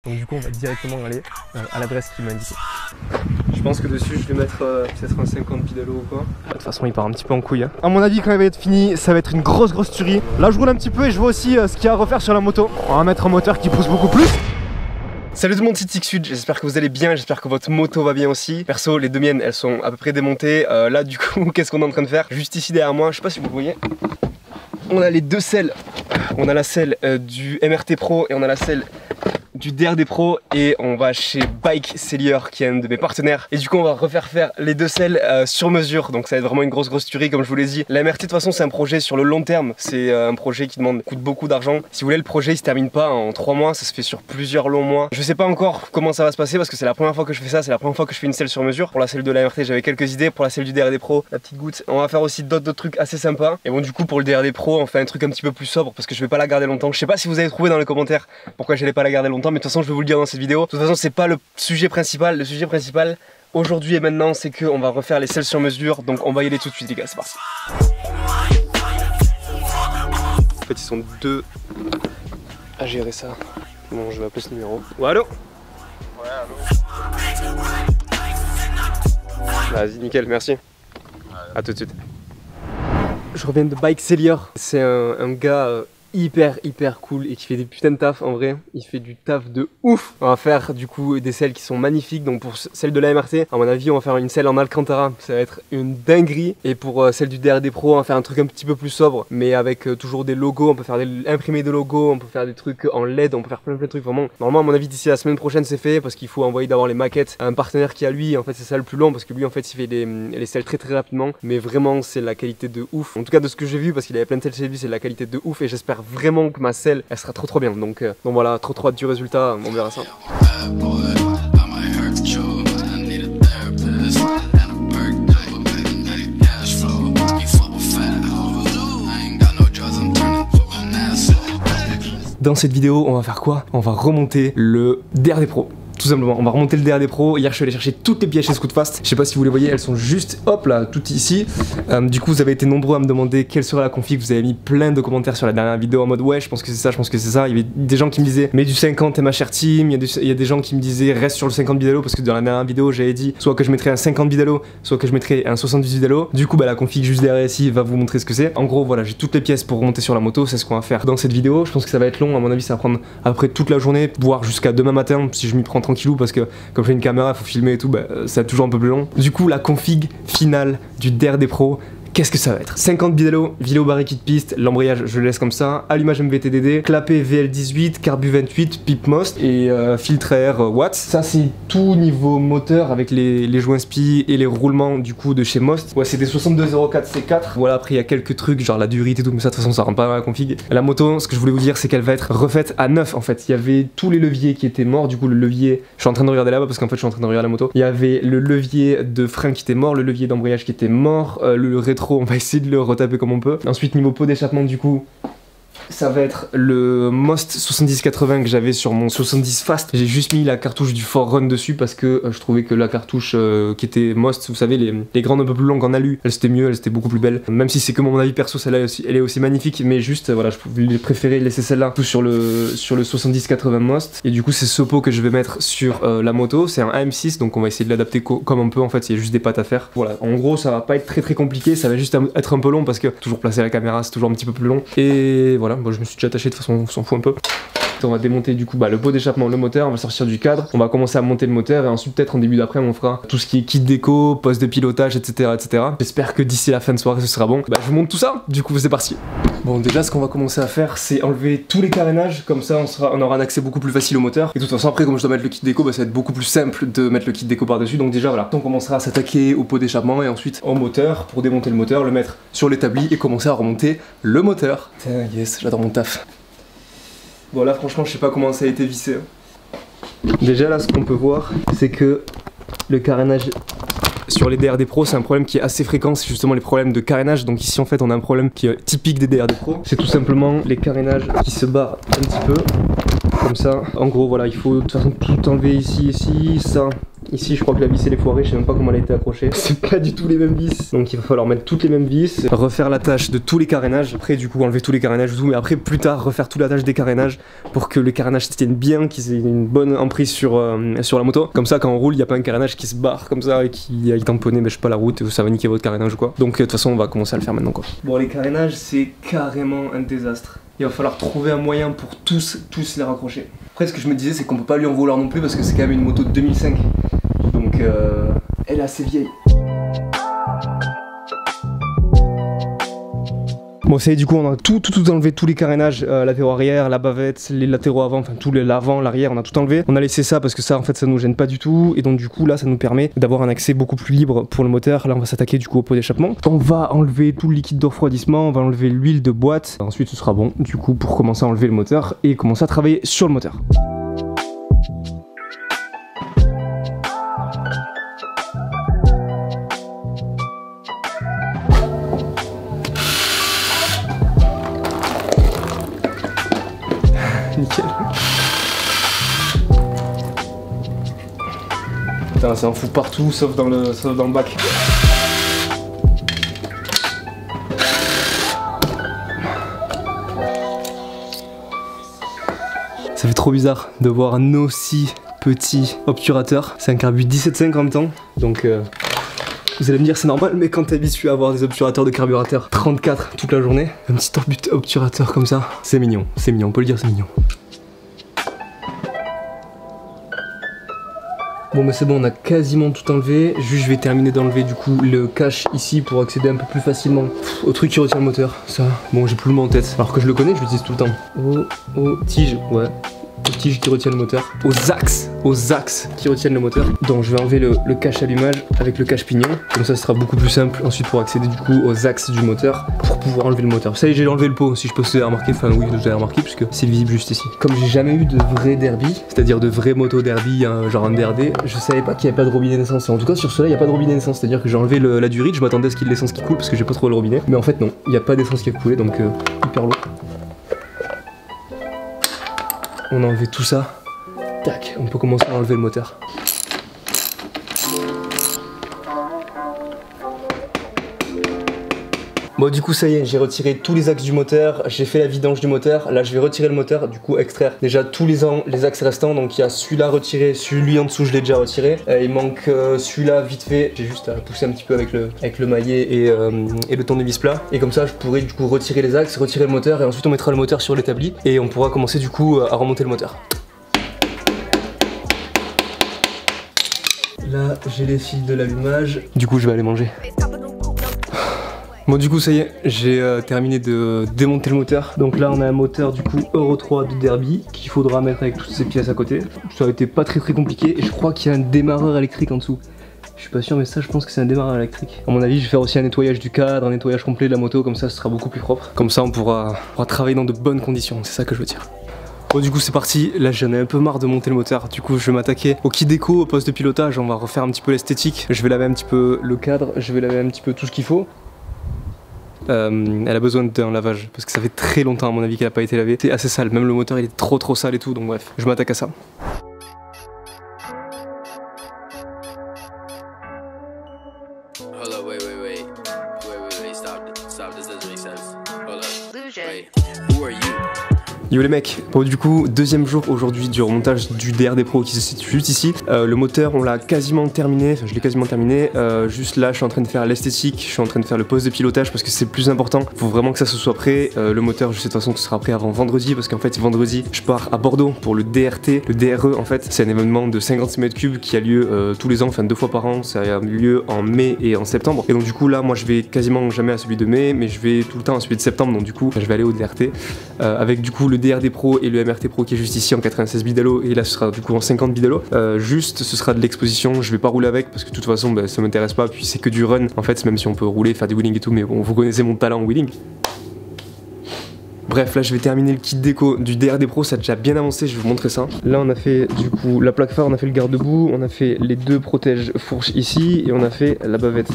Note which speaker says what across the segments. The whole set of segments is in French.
Speaker 1: Donc du coup on va directement aller à l'adresse qu'il m'a indiquée. Je pense que dessus je vais mettre peut-être un 50 pédalos ou quoi. De toute façon il part un petit peu en couille hein. À mon avis quand il va être fini ça va être une grosse tuerie. Là je roule un petit peu et je vois aussi ce qu'il y a à refaire sur la moto. On va mettre un moteur qui pousse beaucoup plus. Salut tout le monde, c'est Tixud, j'espère que vous allez bien, j'espère que votre moto va bien aussi. Perso, les deux miennes, elles sont à peu près démontées. Là du coup, qu'est-ce qu'on est en train de faire? Juste ici derrière moi, je sais pas si vous voyez. On a les deux selles. On a la selle du MRT Pro et on a la selle du DRD Pro et on va chez Bike Seller qui est un de mes partenaires et du coup on va refaire faire les deux selles sur mesure, donc ça va être vraiment une grosse tuerie comme je vous l'ai dit. La MRT de toute façon c'est un projet sur le long terme, c'est un projet qui coûte beaucoup d'argent. Si vous voulez, le projet il se termine pas en 3 mois, ça se fait sur plusieurs longs mois. Je sais pas encore comment ça va se passer parce que c'est la première fois que je fais ça, c'est la première fois que je fais une selle sur mesure. Pour la selle de la MRT j'avais quelques idées, pour la selle du DRD Pro la petite goutte. On va faire aussi d'autres trucs assez sympas et bon du coup pour le DRD Pro on fait un truc un petit peu plus sobre parce que je vais pas la garder longtemps. Je sais pas si vous avez trouvé dans les commentaires pourquoi j'allais pas la garder longtemps, mais de toute façon je vais vous le dire dans cette vidéo. De toute façon c'est pas le sujet principal, le sujet principal aujourd'hui et maintenant c'est qu'on va refaire les selles sur mesure, donc on va y aller tout de suite les gars, c'est parti. En fait ils sont deux à gérer ça. Bon je vais appeler ce numéro. Oh, allô? Ouais allô. Vas-y nickel, merci. A tout de suite. Je reviens de Bike Seller, c'est un gars hyper cool et qui fait des putains de taf en vrai. Il fait du taf de ouf. On va faire du coup des selles qui sont magnifiques. Donc pour celle de la MRT, à mon avis on va faire une selle en Alcantara, ça va être une dinguerie. Et pour celle du DRD Pro on va faire un truc un petit peu plus sobre, mais avec toujours des logos. On peut faire imprimer des logos, on peut faire des trucs en LED, on peut faire plein de trucs vraiment. Normalement à mon avis d'ici la semaine prochaine c'est fait, parce qu'il faut envoyer d'abord les maquettes à un partenaire qui a lui. En fait c'est ça le plus long, parce que lui en fait il fait les selles très rapidement. Mais vraiment c'est la qualité de ouf. En tout cas de ce que j'ai vu, parce qu'il avait plein de selles chez lui, c'est la qualité de ouf. Et j'espère vraiment que ma selle elle sera trop bien, donc voilà, trop hâte du résultat, on verra ça. Dans cette vidéo on va faire quoi? On va remonter le DRD Pro. Tout simplement, on va remonter le DRD Pro. Hier je suis allé chercher toutes les pièces chez Scootfast. Je sais pas si vous les voyez, elles sont juste hop là, toutes ici. Du coup vous avez été nombreux à me demander quelle serait la config. Vous avez mis plein de commentaires sur la dernière vidéo en mode ouais je pense que c'est ça, je pense que c'est ça. Il y avait des gens qui me disaient mets du 50 et ma chère team. Il y a des gens qui me disaient reste sur le 50 bidalo, parce que dans la dernière vidéo j'avais dit soit que je mettrais un 50 bidalo, soit que je mettrais un 78 bidalo. Du coup bah la config juste derrière ici va vous montrer ce que c'est. En gros voilà, j'ai toutes les pièces pour remonter sur la moto, c'est ce qu'on va faire dans cette vidéo. Je pense que ça va être long, à mon avis ça va prendre après toute la journée, voire jusqu'à demain matin si je m'y prends tranquillou, parce que comme j'ai une caméra, il faut filmer et tout, bah, ça toujours un peu plus long. Du coup, la config finale du DRD Pro, qu'est-ce que ça va être? 50 bidalo, vélo barré kit piste, l'embrayage je le laisse comme ça, allumage MVTDD, clapet VL18, carbu 28, pipe most et filtre air watts. Ça c'est tout niveau moteur avec les joints spi et les roulements du coup de chez Most. Ouais c'est des 6204 C4. Voilà, après il y a quelques trucs genre la durite et tout, mais ça de toute façon ça rentre pas dans la config. La moto, ce que je voulais vous dire c'est qu'elle va être refaite à neuf en fait. Il y avait tous les leviers qui étaient morts, du coup le levier, je suis en train de regarder là-bas parce qu'en fait je suis en train de regarder la moto. Il y avait le levier de frein qui était mort, le levier d'embrayage qui était mort, le rétro on va essayer de le retaper comme on peut. Ensuite niveau pot d'échappement du coup ça va être le Most 7080 que j'avais sur mon 70 Fast. J'ai juste mis la cartouche du Forerun dessus parce que je trouvais que la cartouche qui était Most, vous savez les grandes un peu plus longues en alu, elle c'était mieux, elle était beaucoup plus belle. Même si c'est que mon avis perso, celle-là elle est aussi magnifique, mais juste voilà, je préférais laisser celle-là tout sur le 7080 Most. Et du coup c'est ce pot que je vais mettre sur la moto, c'est un AM6 donc on va essayer de l'adapter comme on peut. En fait il y a juste des pattes à faire. Voilà, en gros ça va pas être très compliqué, ça va juste être un peu long parce que toujours placer la caméra c'est toujours un petit peu plus long. Et voilà, bon, je me suis déjà attaché, de toute façon on s'en fout un peu. On va démonter du coup bah, le pot d'échappement, le moteur, on va sortir du cadre, on va commencer à monter le moteur et ensuite peut-être en début d'après on fera tout ce qui est kit déco, poste de pilotage, etc. J'espère que d'ici la fin de soirée ce sera bon. Bah je vous montre tout ça, du coup c'est parti. Bon déjà ce qu'on va commencer à faire c'est enlever tous les carénages, comme ça on aura un accès beaucoup plus facile au moteur. Et de toute façon après comme je dois mettre le kit déco, bah, ça va être beaucoup plus simple de mettre le kit déco par dessus. Donc déjà voilà, on commencera à s'attaquer au pot d'échappement et ensuite au moteur pour démonter le moteur, le mettre sur l'établi et commencer à remonter le moteur. Putain, yes, j'adore mon taf. Bon là franchement je sais pas comment ça a été vissé. Déjà là ce qu'on peut voir c'est que le carénage sur les DRD Pro c'est un problème qui est assez fréquent, c'est justement les problèmes de carénage. Donc ici en fait on a un problème qui est typique des DRD Pro, c'est tout simplement les carénages qui se barrent un petit peu. comme ça. En gros voilà, il faut de toute façon tout enlever ici, ça. Ici je crois que la vis elle est foirée, je sais même pas comment elle a été accrochée. C'est pas du tout les mêmes vis. Donc il va falloir mettre toutes les mêmes vis, refaire l'attache de tous les carénages. Après du coup enlever tous les carénages et tout, mais après plus tard refaire toute l'attache des carénages pour que les carénages se tiennent bien, qu'ils aient une bonne emprise sur la moto. Comme ça quand on roule, il n'y a pas un carénage qui se barre comme ça et qui aille tamponner mais je sais pas la route et ça va niquer votre carénage ou quoi. Donc de toute façon on va commencer à le faire maintenant quoi. Bon les carénages c'est carrément un désastre. Il va falloir trouver un moyen pour tous les raccrocher. Après ce que je me disais c'est qu'on peut pas lui en vouloir non plus parce que c'est quand même une moto de 2005. Donc elle est assez vieille. Bon ça y est, du coup on a tout enlevé, tous les carénages, latéraux arrière, la bavette, les latéraux avant, enfin tout l'avant, l'arrière, on a tout enlevé. On a laissé ça parce que ça en fait ça nous gêne pas du tout et donc du coup là ça nous permet d'avoir un accès beaucoup plus libre pour le moteur. Là on va s'attaquer du coup au pot d'échappement. On va enlever tout le liquide de refroidissement, on va enlever l'huile de boîte. Ensuite ce sera bon du coup pour commencer à enlever le moteur et commencer à travailler sur le moteur. Nickel. Putain, c'est un fou partout sauf dans le bac. Ça fait trop bizarre de voir un aussi petit obturateur. C'est un carbu 17.5 en même temps. Donc vous allez me dire c'est normal, mais quand t'es habitué à avoir des obturateurs de carburateur 34 toute la journée, un petit obturateur comme ça, c'est mignon, on peut le dire, c'est mignon. Bon bah c'est bon, on a quasiment tout enlevé. Juste je vais terminer d'enlever du coup le cache ici pour accéder un peu plus facilement au truc qui retient le moteur. Ça, bon j'ai plus le mot en tête, alors que je le connais, je l'utilise tout le temps. Aux tiges, ouais. Aux tiges qui retiennent le moteur, aux axes qui retiennent le moteur. Donc je vais enlever le cache allumage avec le cache pignon, comme ça ce sera beaucoup plus simple ensuite pour accéder du coup aux axes du moteur pour pouvoir enlever le moteur. Ça y est, j'ai enlevé le pot, si je peux vous avez remarqué, enfin oui vous avez remarqué puisque c'est visible juste ici. Comme j'ai jamais eu de vrai derby, c'est-à-dire de vrai moto derby, hein, genre un DRD, je savais pas qu'il n'y avait pas de robinet d'essence. En tout cas sur cela il n'y a pas de robinet d'essence, c'est-à-dire que j'ai enlevé la durite, je m'attendais à ce qu'il y ait de l'essence qui coule parce que j'ai pas trop le robinet, mais en fait non, il n'y a pas d'essence qui a coulé donc hyper lourd. On a enlevé tout ça. Tac, on peut commencer à enlever le moteur. Bon du coup ça y est, j'ai retiré tous les axes du moteur, j'ai fait la vidange du moteur. Là je vais retirer le moteur, du coup extraire déjà tous les axes restants. Donc il y a celui-là retiré, celui en dessous je l'ai déjà retiré. Il manque celui-là vite fait, j'ai juste à pousser un petit peu avec le maillet et le tournevis plat. Et comme ça je pourrai du coup retirer les axes, retirer le moteur et ensuite on mettra le moteur sur l'établi. Et on pourra commencer du coup à remonter le moteur. Là j'ai les fils de l'allumage, du coup je vais aller manger. Bon du coup ça y est, j'ai terminé de démonter le moteur. Donc là on a un moteur du coup Euro 3 de Derby qu'il faudra mettre avec toutes ces pièces à côté. Ça a été pas très compliqué et je crois qu'il y a un démarreur électrique en dessous. Je suis pas sûr mais ça je pense que c'est un démarreur électrique. À mon avis je vais faire aussi un nettoyage du cadre, un nettoyage complet de la moto, comme ça ce sera beaucoup plus propre. Comme ça on pourra travailler dans de bonnes conditions, c'est ça que je veux dire. Bon du coup c'est parti, là j'en ai un peu marre de monter le moteur, du coup je vais m'attaquer au kit déco, au poste de pilotage, on va refaire un petit peu l'esthétique. Je vais laver un petit peu le cadre, je vais laver un petit peu tout ce qu'il faut. Elle a besoin d'un lavage parce que ça fait très longtemps à mon avis qu'elle a pas été lavée. C'est assez sale, même le moteur il est trop sale et tout, donc bref, je m'attaque à ça. Yo les mecs, bon du coup deuxième jour aujourd'hui du remontage du DRD Pro qui se situe juste ici. Le moteur on l'a quasiment terminé, enfin je l'ai quasiment terminé. Juste là je suis en train de faire l'esthétique, je suis en train de faire le poste de pilotage parce que c'est le plus important. Faut vraiment que ça se soit prêt. Le moteur je sais de toute façon que ce sera prêt avant vendredi parce qu'en fait vendredi je pars à Bordeaux pour le DRT, le DRE en fait. C'est un événement de 56 mètres cubes qui a lieu tous les ans, enfin 2 fois par an. Ça a lieu en mai et en septembre. Et donc du coup là moi je vais quasiment jamais à celui de mai mais je vais tout le temps à celui de septembre. Donc du coup je vais aller au DRT avec du coup le DRD Pro et le MRT Pro qui est juste ici en 96 bidalo et là ce sera du coup en 50 bidalo. Juste ce sera de l'exposition, je vais pas rouler avec parce que de toute façon bah, ça m'intéresse pas, puis c'est que du run en fait, même si on peut rouler, faire du wheeling et tout, mais bon vous connaissez mon talent en wheeling. Bref, là je vais terminer le kit déco du DRD Pro, ça a déjà bien avancé, je vais vous montrer ça. Là on a fait du coup la plaque phare, on a fait le garde-boue, on a fait les deux protèges fourches ici et on a fait la bavette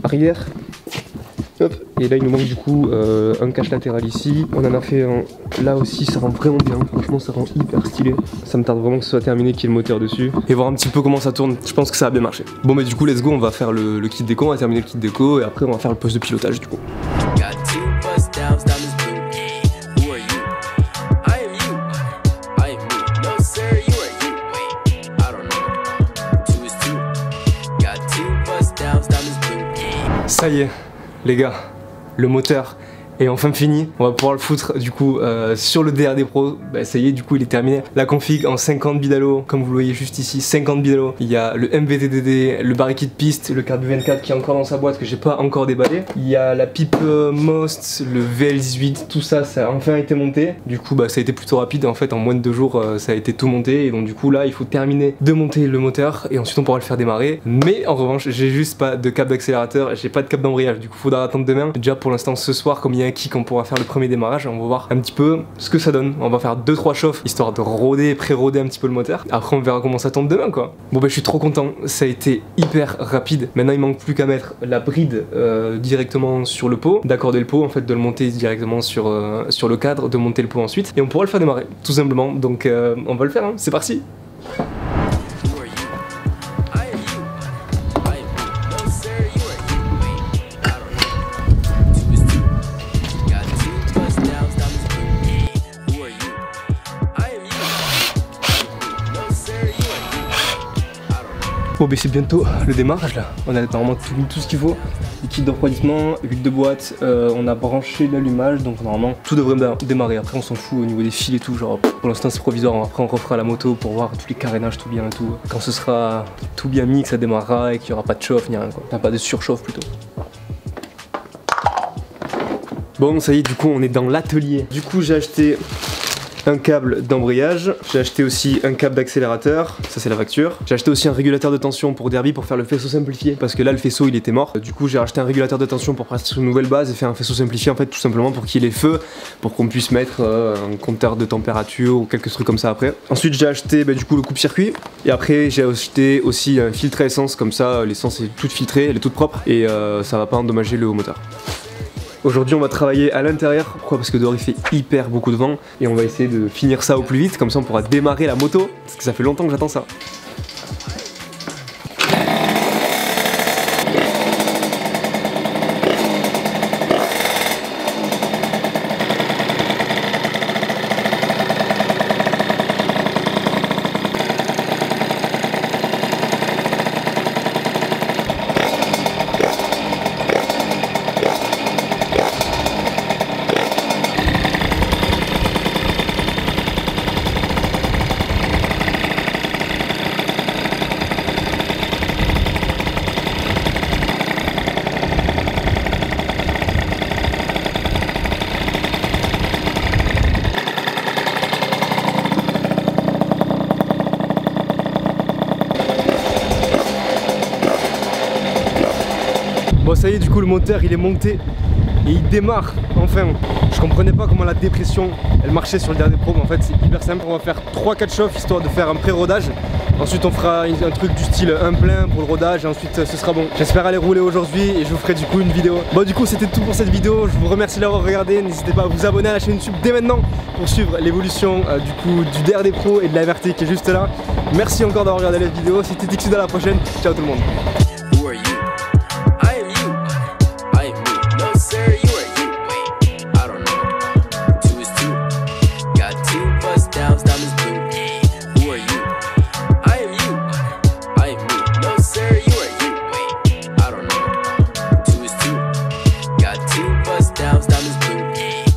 Speaker 1: arrière. Hop. Et là il nous manque du coup un cache latéral ici. On en a fait un là aussi, ça rend vraiment bien. Franchement ça rend hyper stylé. Ça me tarde vraiment que ce soit terminé, qu'il y ait le moteur dessus. Et voir un petit peu comment ça tourne. Je pense que ça a bien marché. Bon mais du coup let's go, on va faire le kit déco, on va terminer le kit déco et après on va faire le poste de pilotage du coup. Ça y est les gars, le moteur est enfin fini. On va pouvoir le foutre du coup sur le DRD Pro. Bah, ça y est, du coup il est terminé. La config en 50 bidalo, comme vous le voyez juste ici, 50 bidalo. Il y a le MVTDD, le barricade de piste, le carbu 24 qui est encore dans sa boîte que j'ai pas encore déballé. Il y a la pipe Most, le VL18, tout ça, ça a enfin été monté. Du coup bah ça a été plutôt rapide en fait, en moins de 2 jours ça a été tout monté. Et donc du coup là il faut terminer de monter le moteur et ensuite on pourra le faire démarrer. Mais en revanche j'ai juste pas de câble d'accélérateur, j'ai pas de câble d'embrayage. Du coup faudra attendre demain. Déjà pour l'instant ce soir, comme il y a un kick, on pourra faire le premier démarrage. On va voir un petit peu ce que ça donne. On va faire 2-3 chauffes histoire de roder, pré-roder un petit peu le moteur. Après on verra comment ça tombe demain quoi. Bon bah je suis trop content, ça a été hyper rapide. Maintenant il manque plus qu'à mettre la bride directement sur le pot, d'accorder le pot en fait, de le monter directement sur le cadre, de monter le pot ensuite et on pourra le faire démarrer tout simplement. Donc on va le faire hein. C'est parti. Bon bah c'est bientôt le démarrage là, on a normalement tout ce qu'il faut, liquide de refroidissement, huile de boîte, on a branché l'allumage donc normalement tout devrait démarrer. Après on s'en fout au niveau des fils et tout, genre pour l'instant c'est provisoire, après on refera la moto pour voir tous les carénages tout bien et tout. Quand ce sera tout bien mis, que ça démarrera et qu'il n'y aura pas de chauffe ni rien quoi, enfin, pas de surchauffe plutôt. Bon ça y est, du coup on est dans l'atelier. Du coup j'ai acheté un câble d'embrayage, j'ai acheté aussi un câble d'accélérateur, ça c'est la facture. J'ai acheté aussi un régulateur de tension pour Derby pour faire le faisceau simplifié parce que là le faisceau il était mort. Du coup j'ai acheté un régulateur de tension pour passer sur une nouvelle base et faire un faisceau simplifié en fait tout simplement pour qu'il y ait les feux, pour qu'on puisse mettre un compteur de température ou quelques trucs comme ça après. Ensuite j'ai acheté du coup le coupe-circuit et après j'ai acheté aussi un filtre à essence, comme ça l'essence est toute filtrée, elle est toute propre et ça va pas endommager le haut moteur. Aujourd'hui on va travailler à l'intérieur, pourquoi? Parce que dehors il fait hyper beaucoup de vent et on va essayer de finir ça au plus vite, comme ça on pourra démarrer la moto, parce que ça fait longtemps que j'attends ça. Bon ça y est, du coup le moteur il est monté et il démarre enfin. Je comprenais pas comment la dépression elle marchait sur le dernier pro, mais en fait c'est hyper simple. On va faire 3-4 chauffes histoire de faire un pré-rodage. Ensuite on fera un truc du style un plein pour le rodage et ensuite ce sera bon. J'espère aller rouler aujourd'hui et je vous ferai du coup une vidéo. Bon du coup c'était tout pour cette vidéo, je vous remercie d'avoir regardé. N'hésitez pas à vous abonner à la chaîne YouTube dès maintenant pour suivre l'évolution du coup du DRD Pro et de la MRT qui est juste là. Merci encore d'avoir regardé la vidéo, c'était Dixud, à la prochaine, ciao tout le monde.